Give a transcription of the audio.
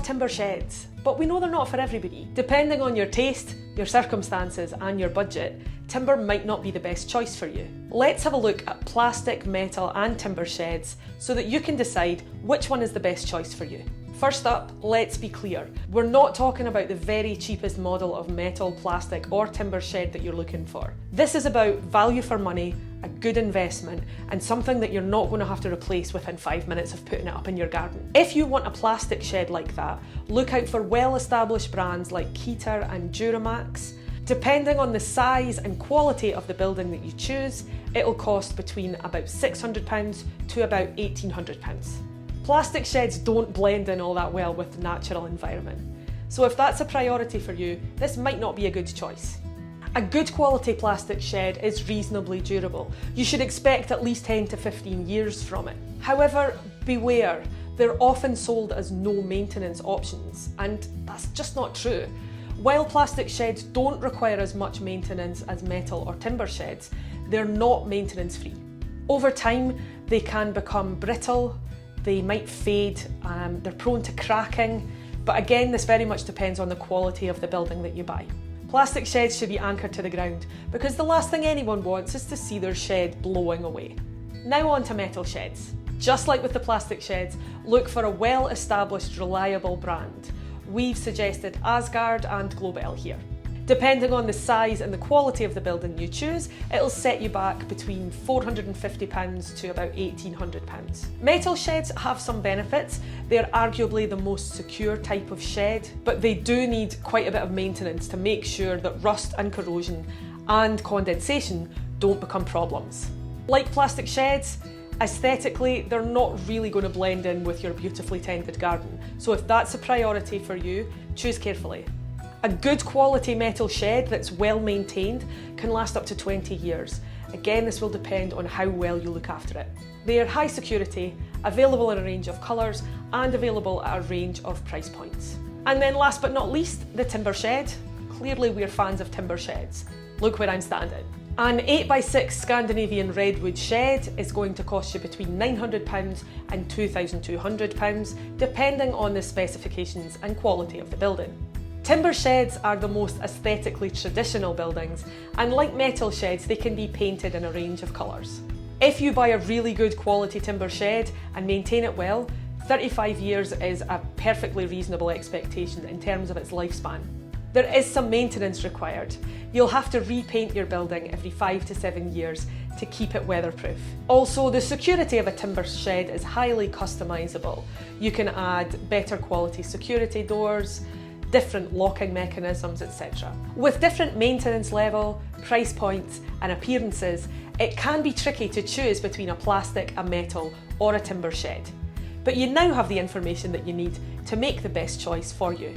timber sheds, but we know they're not for everybody. Depending on your taste, your circumstances and your budget, timber might not be the best choice for you. Let's have a look at plastic, metal and timber sheds so that you can decide which one is the best choice for you. First up, let's be clear. We're not talking about the very cheapest model of metal, plastic or timber shed that you're looking for. This is about value for money, a good investment and something that you're not going to have to replace within 5 minutes of putting it up in your garden. If you want a plastic shed like that, look out for well-established brands like Keta and Duramax. Depending on the size and quality of the building that you choose, it'll cost between about £600 to about £1,800. Plastic sheds don't blend in all that well with the natural environment. So if that's a priority for you, this might not be a good choice. A good quality plastic shed is reasonably durable. You should expect at least 10 to 15 years from it. However, beware, they're often sold as no maintenance options, and that's just not true. While plastic sheds don't require as much maintenance as metal or timber sheds, they're not maintenance free. Over time, they can become brittle, they might fade, they're prone to cracking, but again, this very much depends on the quality of the building that you buy. Plastic sheds should be anchored to the ground because the last thing anyone wants is to see their shed blowing away. Now on to metal sheds. Just like with the plastic sheds, look for a well-established, reliable brand. We've suggested Asgard and Globel here. Depending on the size and the quality of the building you choose, it'll set you back between £450 to about £1,800. Metal sheds have some benefits. They're arguably the most secure type of shed, but they do need quite a bit of maintenance to make sure that rust and corrosion and condensation don't become problems. Like plastic sheds, aesthetically, they're not really going to blend in with your beautifully tended garden. So if that's a priority for you, choose carefully. A good quality metal shed that's well maintained can last up to 20 years. Again, this will depend on how well you look after it. They are high security, available in a range of colours and available at a range of price points. And then last but not least, the timber shed. Clearly we're fans of timber sheds. Look where I'm standing. An 8x6 Scandinavian redwood shed is going to cost you between £900 and £2,200, depending on the specifications and quality of the building. Timber sheds are the most aesthetically traditional buildings, and like metal sheds, they can be painted in a range of colours. If you buy a really good quality timber shed and maintain it well, 35 years is a perfectly reasonable expectation in terms of its lifespan. There is some maintenance required. You'll have to repaint your building every 5 to 7 years to keep it weatherproof. Also, the security of a timber shed is highly customisable. You can add better quality security doors, different locking mechanisms, etc. With different maintenance level, price points and appearances, it can be tricky to choose between a plastic, a metal or a timber shed. But you now have the information that you need to make the best choice for you.